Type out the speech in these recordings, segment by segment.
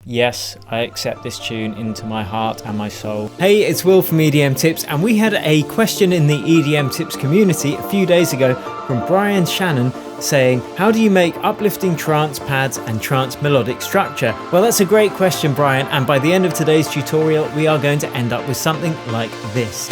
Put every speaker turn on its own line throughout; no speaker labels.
Yes, I accept this tune into my heart and my soul. Hey, it's Will from EDM Tips, and we had a question in the EDM Tips community a few days ago from Brian Shannon saying, how do you make uplifting trance pads and trance melodic structure? Well, that's a great question, Brian, and by the end of today's tutorial, we are going to end up with something like this.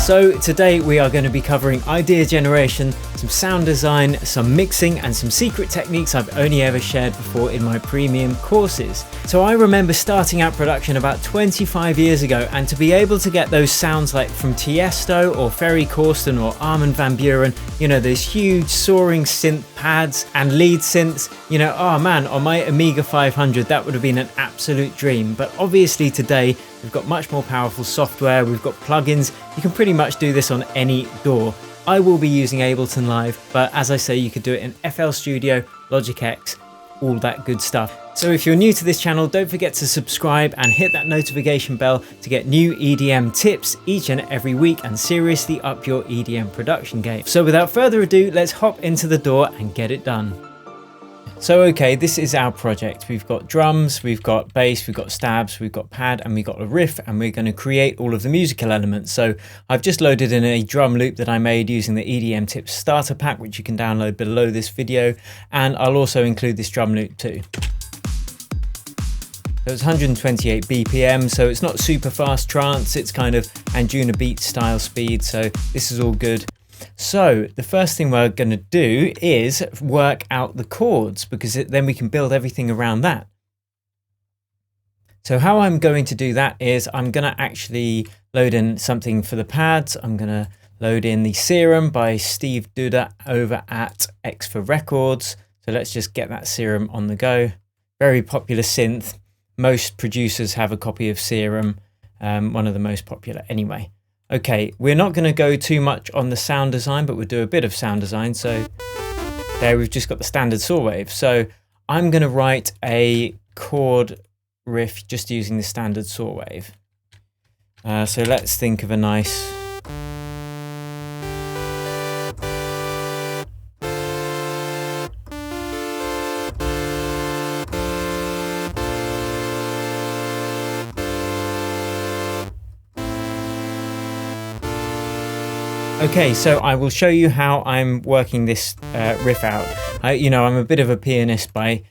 So today we are going to be covering idea generation, some sound design, some mixing and some secret techniques I've only ever shared before in my premium courses. So I remember starting out production about 25 years ago, and to be able to get those sounds like from Tiesto or Ferry Corsten or Armin van Buuren, you know, those huge soaring synth pads and lead synths, you know, oh man, on my Amiga 500 that would have been an absolute dream. But obviously today we've got much more powerful software, we've got plugins, you can pretty much do this on any DAW. I will be using Ableton Live, but as I say, you could do it in FL Studio, Logic X, all that good stuff. So if you're new to this channel, don't forget to subscribe and hit that notification bell to get new EDM tips each and every week and seriously up your EDM production game. So without further ado, let's hop into the DAW and get it done. So okay, this is our project. We've got drums, we've got bass, we've got stabs, we've got pad, and we've got a riff, and we're going to create all of the musical elements. So I've just loaded in a drum loop that I made using the EDM Tips starter pack, which you can download below this video, and I'll also include this drum loop too. So it's 128 BPM, so it's not super fast trance, it's kind of Anjunabeats style speed, so this is all good. So the first thing we're going to do is work out the chords, because then we can build everything around that. So how I'm going to do that is I'm going to actually load in something for the pads. I'm going to load in the Serum by Steve Duda over at X for Records. So let's just get that Serum on the go. Very popular synth. Most producers have a copy of Serum, one of the most popular anyway. Okay, we're not going to go too much on the sound design, but we'll do a bit of sound design. So there we've just got the standard saw wave. So I'm going to write a chord riff just using the standard saw wave. So let's think of a nice... Okay, so I will show you how I'm working this riff out. You know, I'm a bit of a pianist by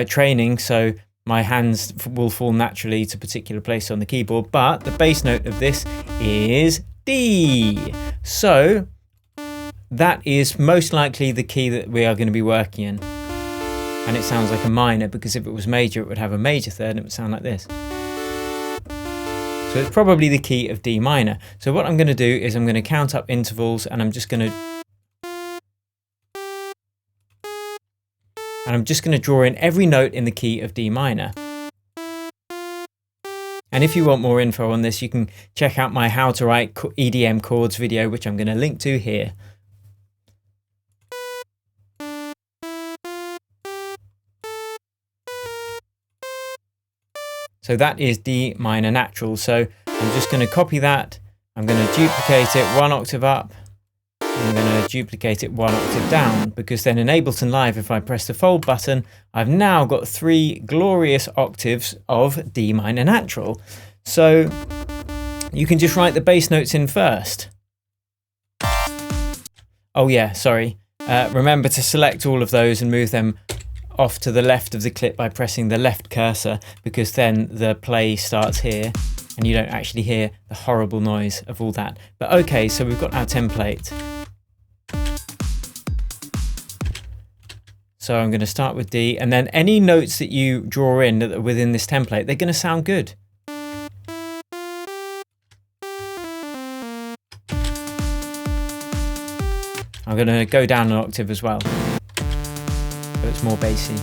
training, so my hands will fall naturally to a particular place on the keyboard, but the bass note of this is D. So that is most likely the key that we are going to be working in. And it sounds like a minor, because if it was major, it would have a major third and it would sound like this. So it's probably the key of D minor. So what I'm going to do is I'm going to count up intervals, and I'm just going to draw in every note in the key of D minor. And if you want more info on this, you can check out my How to Write EDM Chords video, which I'm going to link to here. So that is D minor natural. So I'm just going to copy that. I'm going to duplicate it one octave up. I'm going to duplicate it one octave down, because then in Ableton Live, if I press the fold button, I've now got 3 glorious octaves of D minor natural. So you can just write the bass notes in first. Oh yeah, sorry. Remember to select all of those and move them off to the left of the clip by pressing the left cursor, because then the play starts here and you don't actually hear the horrible noise of all that. But okay, so we've got our template. So I'm going to start with D, and then any notes that you draw in that are within this template, they're going to sound good. I'm going to go down an octave as well, so it's more bassy.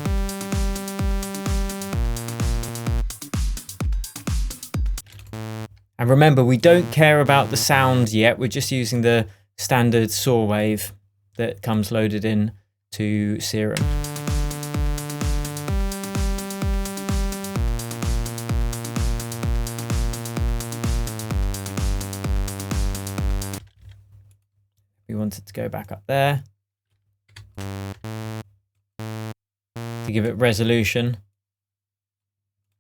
And remember, we don't care about the sound yet, we're just using the standard saw wave that comes loaded in to Serum. we want it to go back up there to give it resolution.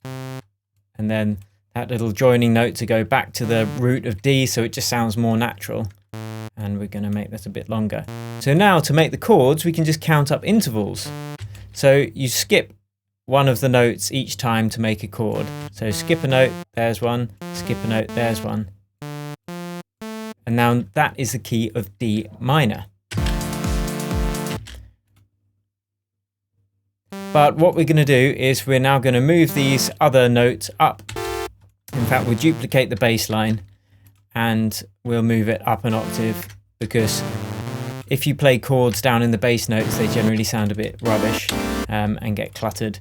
And then that little joining note to go back to the root of D so it just sounds more natural. And we're going to make that a bit longer. So now to make the chords, we can just count up intervals. So you skip one of the notes each time to make a chord. So skip a note, there's one, skip a note, there's one. And now that is the key of D minor. But what we're going to do is we're now going to move these other notes up. In fact, we'll duplicate the bass line and we'll move it up an octave, because if you play chords down in the bass notes, they generally sound a bit rubbish and get cluttered.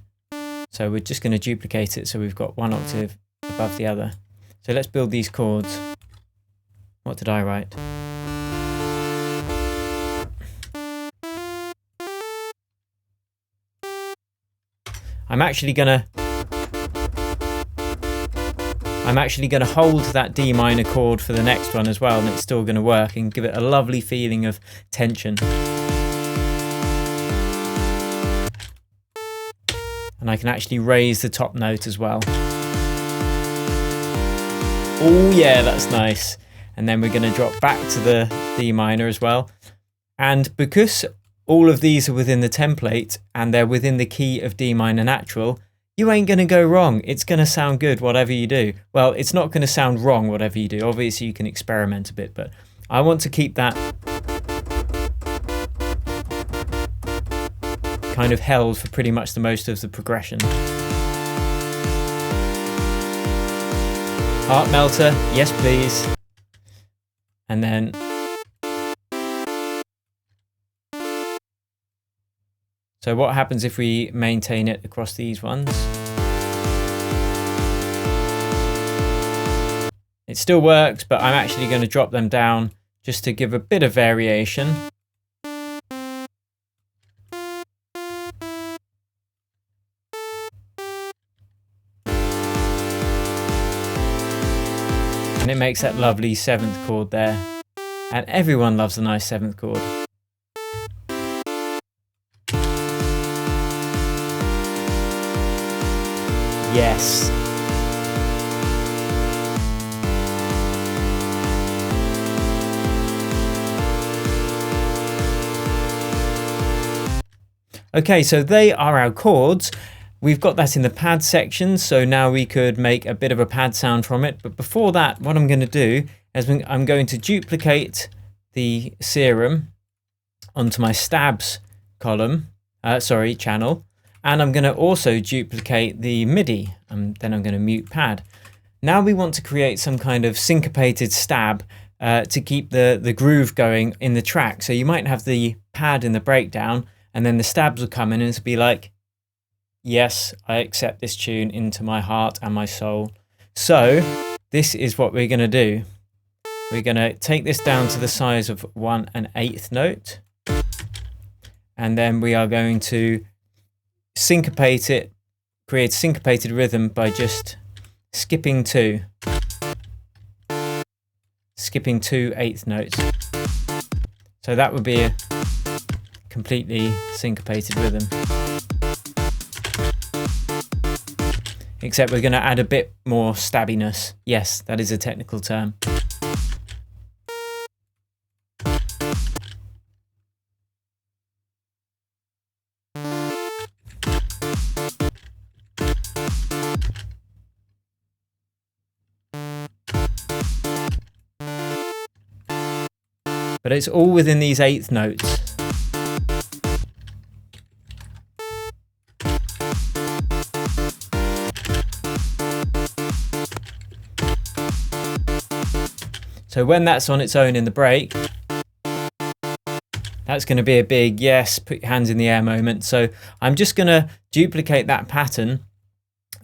So we're just going to duplicate it so we've got one octave above the other. So let's build these chords. What did I write? I'm actually gonna hold that D minor chord for the next one as well, and it's still gonna work and give it a lovely feeling of tension. And I can actually raise the top note as well. Oh yeah, that's nice. And then we're gonna drop back to the D minor as well. And because all of these are within the template and they're within the key of D minor natural, you ain't going to go wrong. It's going to sound good whatever you do. Well, it's not going to sound wrong whatever you do. Obviously you can experiment a bit, but I want to keep that kind of held for pretty much the most of the progression. Heart melter, yes please. And then so what happens if we maintain it across these ones? It still works, but I'm actually going to drop them down just to give a bit of variation. And it makes that lovely seventh chord there. And everyone loves a nice seventh chord. Yes. Okay, so they are our chords. We've got that in the pad section, so now we could make a bit of a pad sound from it. But before that, what I'm going to do is I'm going to duplicate the serum onto my stabs column, channel. And I'm going to also duplicate the MIDI, and then I'm going to mute pad. Now we want to create some kind of syncopated stab to keep the groove going in the track. So you might have the pad in the breakdown, and then the stabs will come in and it'll be like, yes, I accept this tune into my heart and my soul. So this is what we're going to do. We're going to take this down to the size of 1/8 note. And then we are going to syncopate it, create syncopated rhythm by just skipping two 1/8 notes. So that would be a completely syncopated rhythm. Except we're going to add a bit more stabbiness. Yes, that is a technical term. But it's all within these 1/8 notes. So when that's on its own in the break, that's going to be a big yes, put your hands in the air moment. So I'm just going to duplicate that pattern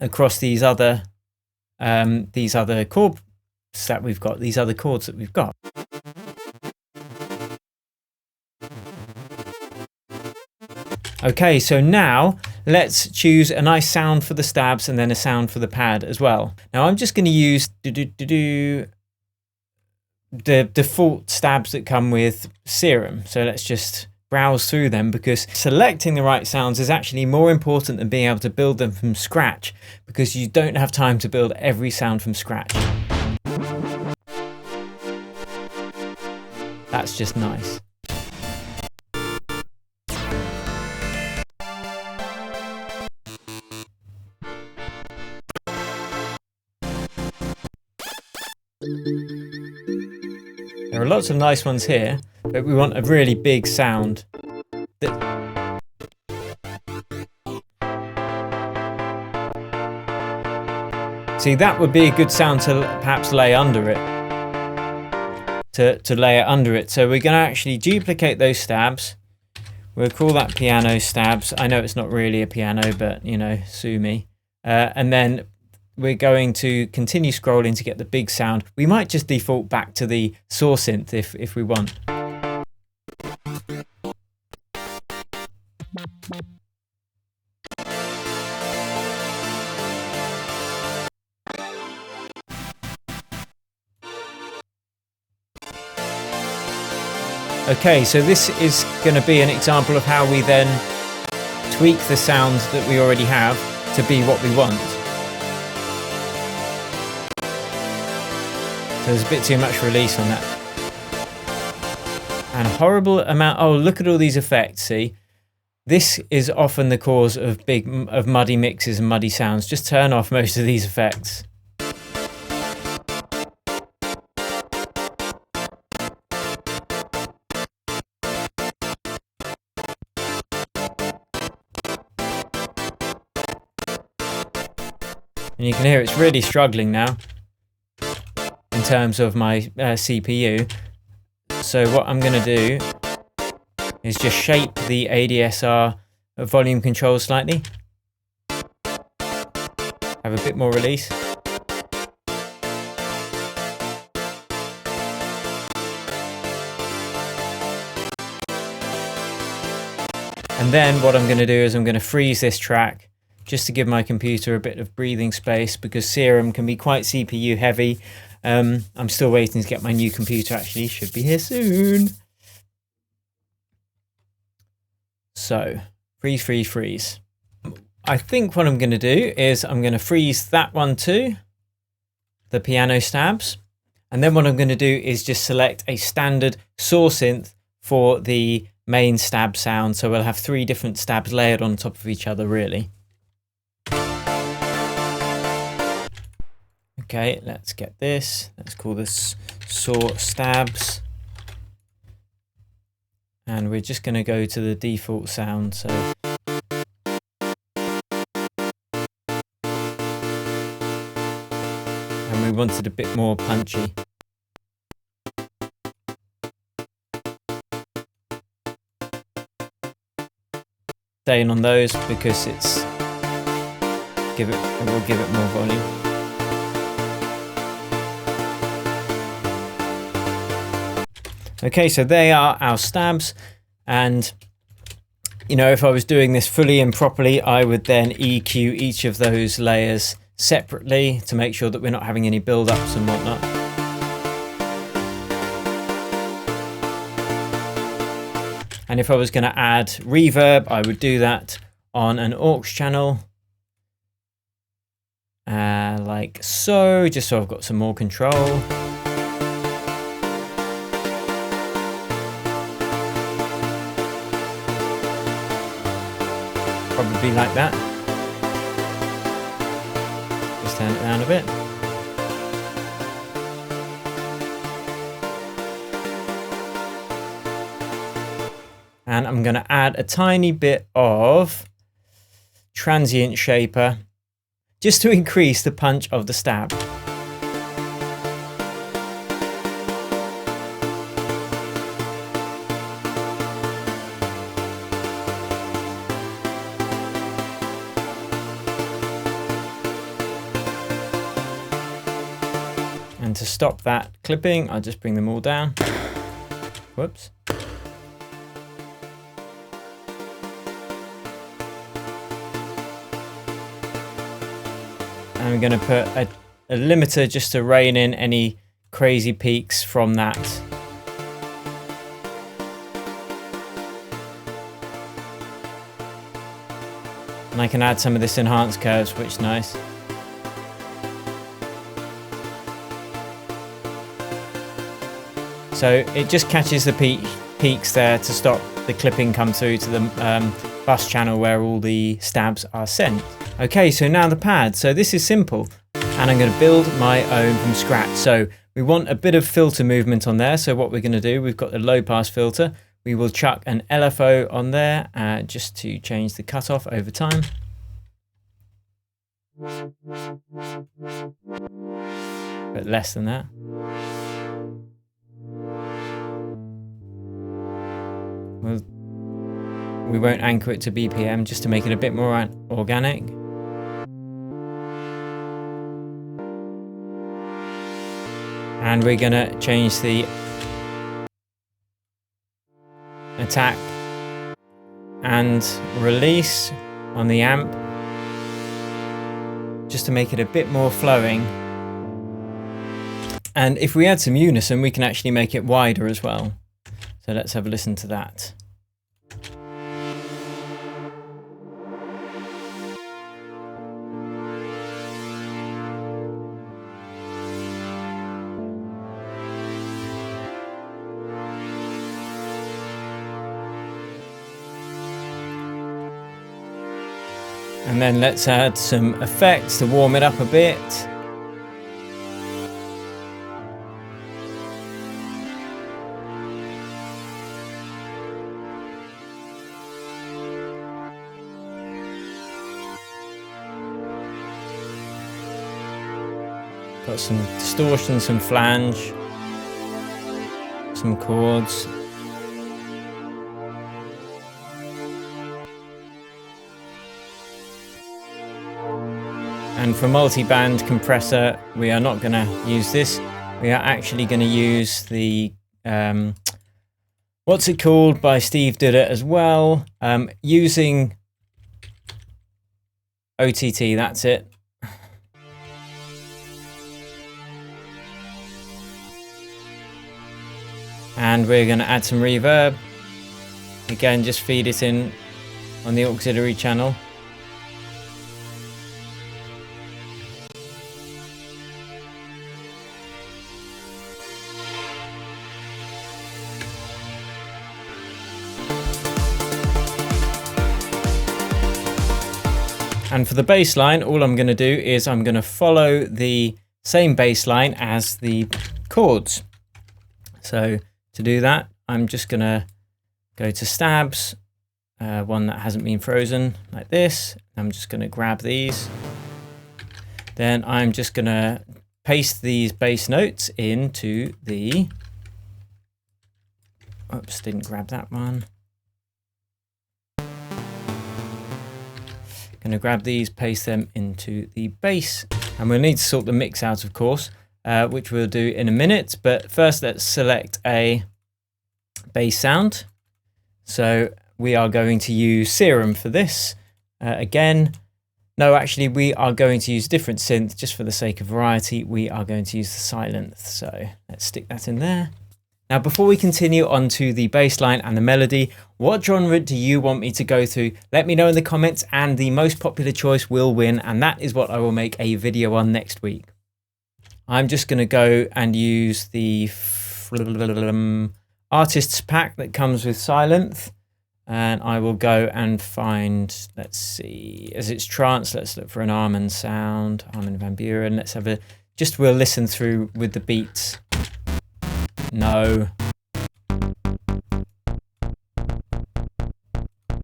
across these other chords that we've got, these other chords that we've got. Okay, so now let's choose a nice sound for the stabs and then a sound for the pad as well. Now I'm just going to use the default stabs that come with Serum. So let's just browse through them, because selecting the right sounds is actually more important than being able to build them from scratch, because you don't have time to build every sound from scratch. That's just nice. There are lots of nice ones here, but we want a really big sound. See, that would be a good sound to perhaps lay under it. To lay it under it. So we're going to actually duplicate those stabs. We'll call that piano stabs. I know it's not really a piano, but you know, sue me. And then we're going to continue scrolling to get the big sound. We might just default back to the saw synth if we want. Okay, so this is going to be an example of how we then tweak the sounds that we already have to be what we want. So there's a bit too much release on that. And a horrible amount. Oh, look at all these effects. See, this is often the cause of muddy mixes and muddy sounds. Just turn off most of these effects. And you can hear it's really struggling now in terms of my CPU. So what I'm going to do is just shape the ADSR volume control slightly. Have a bit more release. And then what I'm going to do is I'm going to freeze this track, just to give my computer a bit of breathing space, because Serum can be quite CPU heavy. I'm still waiting to get my new computer, actually, should be here soon. So, freeze. I think what I'm going to do is I'm going to freeze that one too, the piano stabs. And then what I'm going to do is just select a standard saw synth for the main stab sound. So we'll have 3 different stabs layered on top of each other, really. Okay, let's get this. Let's call this saw stabs. And we're just going to go to the default sound. So and we wanted a bit more punchy. Staying on those because it will give it more volume. Okay, so they are our stabs, and you know, if I was doing this fully and properly, I would then EQ each of those layers separately to make sure that we're not having any build-ups and whatnot. And if I was going to add reverb, I would do that on an aux channel, like so, just so I've got some more control. Probably like that. Just turn it down a bit. And I'm going to add a tiny bit of Transient shaper just to increase the punch of the stab. And to stop that clipping, I'll just bring them all down. Whoops. And I'm going to put a limiter just to rein in any crazy peaks from that. And I can add some of this enhanced curves, which is nice. So it just catches the peaks there to stop the clipping come through to the bus channel where all the stabs are sent. Okay, so now the pad. So this is simple, and I'm going to build my own from scratch. So we want a bit of filter movement on there. So what we're going to do, we've got the low pass filter. We will chuck an LFO on there just to change the cutoff over time. But less than that. We won't anchor it to BPM just to make it a bit more organic. And we're gonna change the attack and release on the amp just to make it a bit more flowing. And if we add some unison, we can actually make it wider as well. So let's have a listen to that. And then let's add some effects to warm it up a bit. Got some distortion, some flange, some chords. And for multi-band compressor, we are not going to use this. We are actually going to use the, what's it called, by Steve did it as well, using OTT, that's it. And we're going to add some reverb. Again, just feed it in on the auxiliary channel. And for the bass line, all I'm going to do is I'm going to follow the same bass line as the chords. So to do that, I'm just going to go to stabs, one that hasn't been frozen, like this. I'm just going to grab these. Then I'm just going to paste these bass notes into the... Oops, didn't grab that one. Going to grab these, paste them into the bass, and we'll need to sort the mix out, of course, which we'll do in a minute. But first, let's select a bass sound. So we are going to use Serum for this. Again, no, actually, we are going to use a different synth just for the sake of variety. We are going to use the Silent. So let's stick that in there. Now, before we continue on to the bass line and the melody, what genre do you want me to go through? Let me know in the comments, and the most popular choice will win, and that is what I will make a video on next week. I'm just going to go and use the artists pack that comes with Silent, and I will go and find, let's see, as it's trance, let's look for an Armin sound, Armin van Buren. Let's have a, we'll listen through with the beats. No.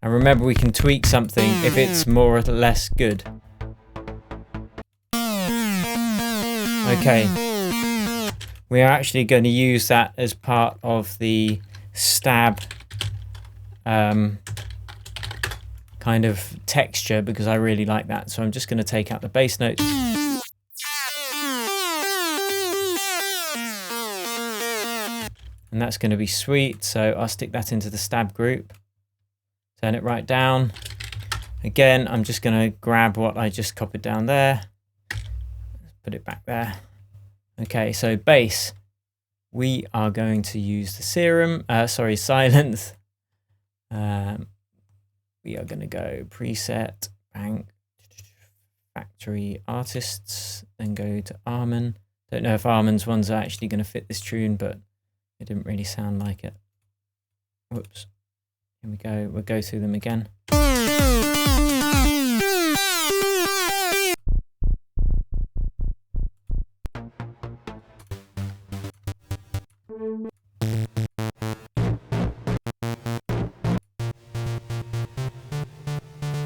And remember, we can tweak something if it's more or less good. Okay. We are actually going to use that as part of the stab kind of texture, because I really like that. So I'm just going to take out the bass notes. And that's going to be sweet, so I'll stick that into the stab group. Turn it right down. Again, I'm just going to grab what I just copied down there. Put it back there. Okay, so bass. We are going to use the Silence. We are going to go preset, bank, factory artists, then go to Armin. Don't know if Armin's ones are actually going to fit this tune, but it didn't really sound like it. Whoops. Here we go. We'll go through them again.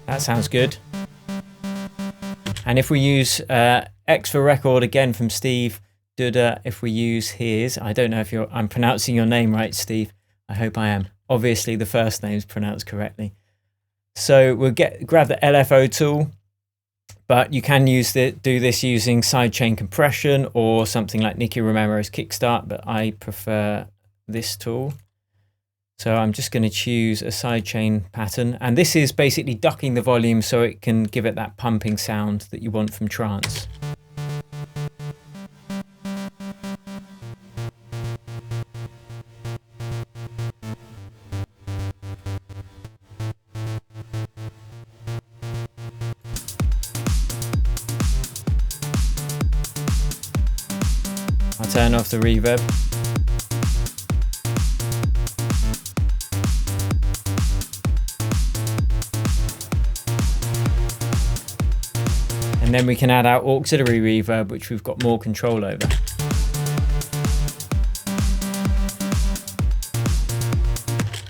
That sounds good. And if we use X for record again from Steve Duda, if we use his, I don't know if I'm pronouncing your name right, Steve. I hope I am. Obviously, the first name is pronounced correctly. So we'll grab the LFO tool, but you can do this using sidechain compression or something like Nicky Romero's Kickstart, but I prefer this tool. So I'm just going to choose a sidechain pattern, and this is basically ducking the volume so it can give it that pumping sound that you want from trance. I'll turn off the reverb. And then we can add our auxiliary reverb, which we've got more control over.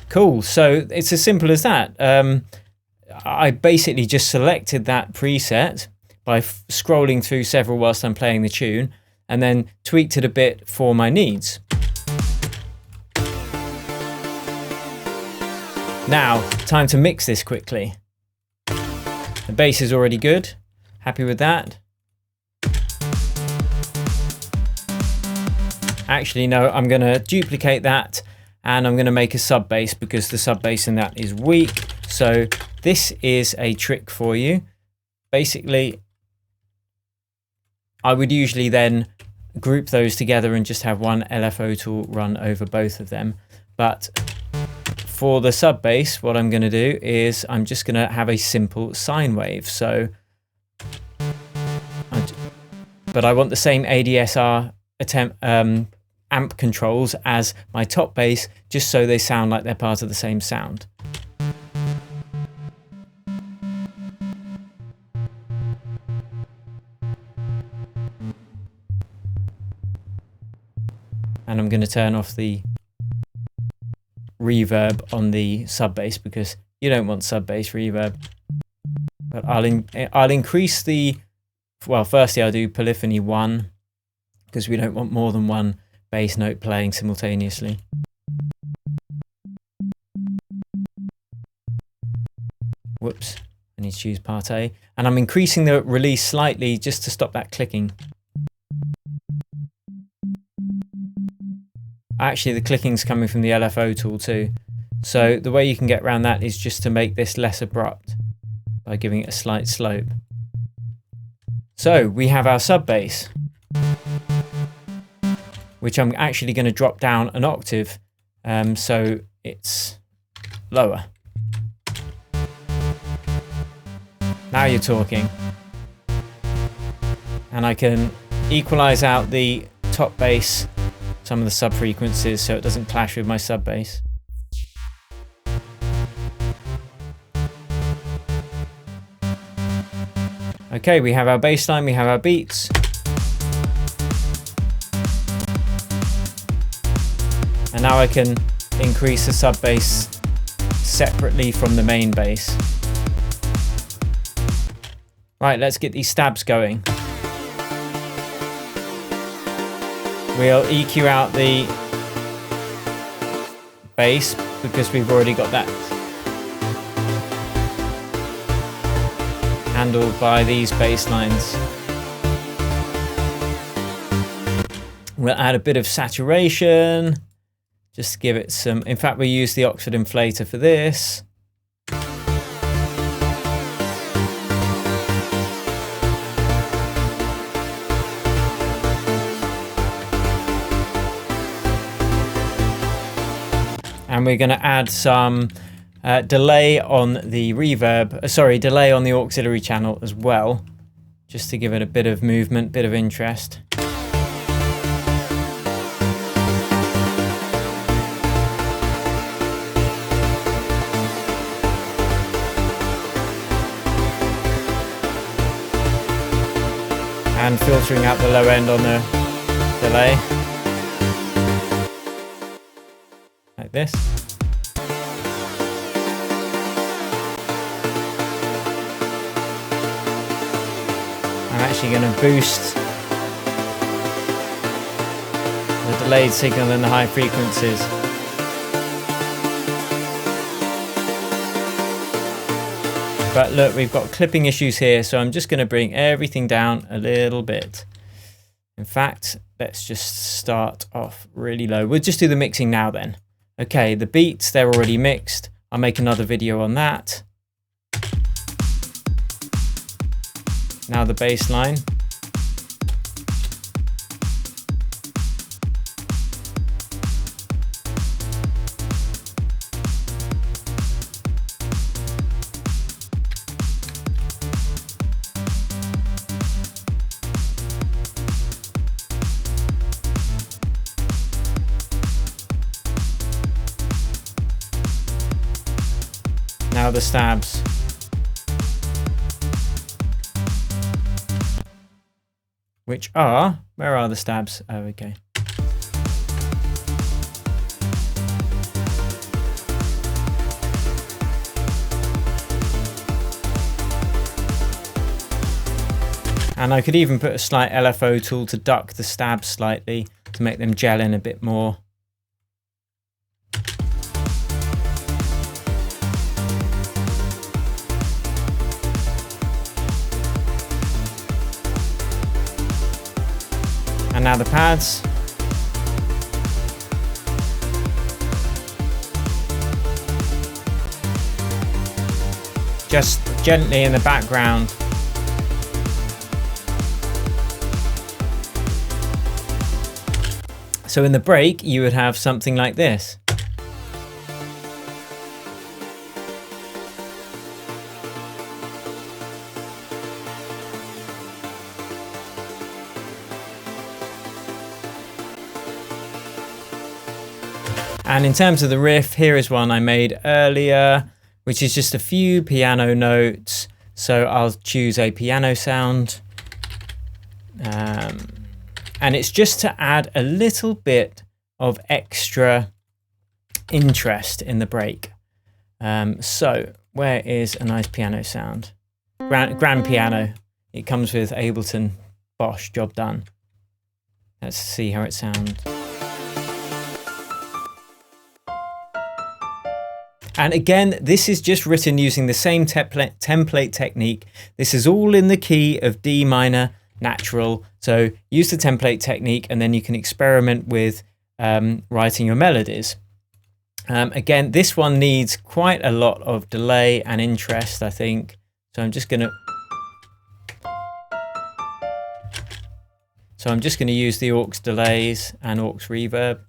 Cool, so it's as simple as that. I basically just selected that preset by scrolling through several whilst I'm playing the tune, and then tweaked it a bit for my needs. Now, time to mix this quickly. The bass is already good. Happy with that? Actually, no, I'm going to duplicate that and I'm going to make a sub bass because the sub bass in that is weak. So this is a trick for you. Basically, I would usually then group those together and just have one LFO tool run over both of them. But for the sub bass, what I'm going to do is I'm just going to have a simple sine wave. So but I want the same ADSR amp controls as my top bass, just so they sound like they're part of the same sound. And I'm going to turn off the reverb on the sub bass because you don't want sub bass reverb. But I'll increase the, well, firstly I'll do polyphony 1 because we don't want more than one bass note playing simultaneously. Whoops, I need to choose part A. And I'm increasing the release slightly just to stop that clicking. Actually, the clicking's coming from the LFO tool too. So the way you can get around that is just to make this less abrupt by giving it a slight slope. So we have our sub bass, which I'm actually going to drop down an octave so it's lower. Now you're talking. And I can equalize out the top bass, some of the sub frequencies, so it doesn't clash with my sub bass. Okay, we have our bass line, we have our beats. And now I can increase the sub bass separately from the main bass. Right, let's get these stabs going. We'll EQ out the bass because we've already got that handled by these bass lines. We'll add a bit of saturation, just to give it some, in fact we use the Oxford inflator for this. And we're going to add some delay on the reverb, delay on the auxiliary channel as well, just to give it a bit of movement, bit of interest. And filtering out the low end on the delay, like this. I'm actually going to boost the delayed signal in the high frequencies. But look, we've got clipping issues here, so I'm just going to bring everything down a little bit. In fact, let's just start off really low. We'll just do the mixing now then. Okay, the beats, they're already mixed. I'll make another video on that. Now the bass line. Now the stabs. Which are, where are the stabs? Oh, okay. And I could even put a slight LFO tool to duck the stabs slightly to make them gel in a bit more. And now the pads. Just gently in the background. So in the break, you would have something like this. And in terms of the riff, here is one I made earlier, which is just a few piano notes. So I'll choose a piano sound. And it's just to add a little bit of extra interest in the break. So where is a nice piano sound? Grand piano. It comes with Ableton. Bosh, job done. Let's see how it sounds. And again, this is just written using the same template technique. This is all in the key of D minor natural. So use the template technique and then you can experiment with writing your melodies. Again, this one needs quite a lot of delay and interest, I think. So I'm just going to use the aux delays and aux reverb.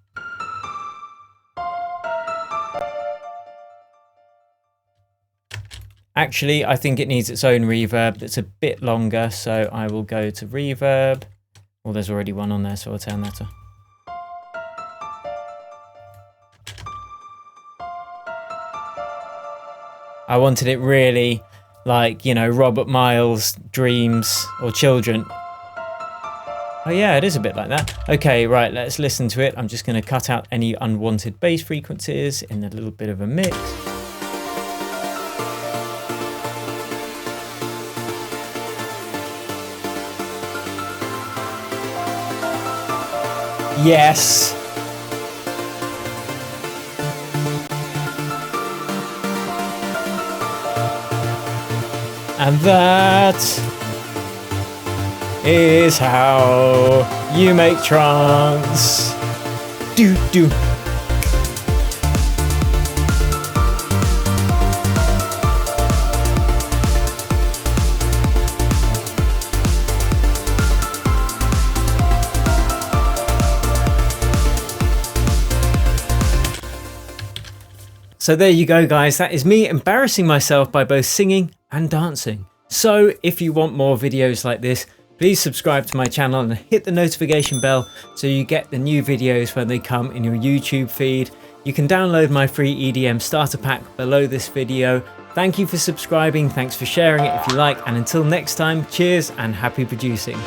Actually, I think it needs its own reverb that's a bit longer, so I will go to reverb. Well, there's already one on there, so I'll turn that off. I wanted it really like, you know, Robert Miles' Dreams or Children. Oh yeah, it is a bit like that. Okay, right, let's listen to it. I'm just going to cut out any unwanted bass frequencies in a little bit of a mix. Yes. And that is how you make trance. Do do. So there you go guys, that is me embarrassing myself by both singing and dancing. So if you want more videos like this, please subscribe to my channel and hit the notification bell so you get the new videos when they come in your YouTube feed. You can download my free EDM starter pack below this video. Thank you for subscribing, thanks for sharing it if you like, and until next time, cheers and happy producing.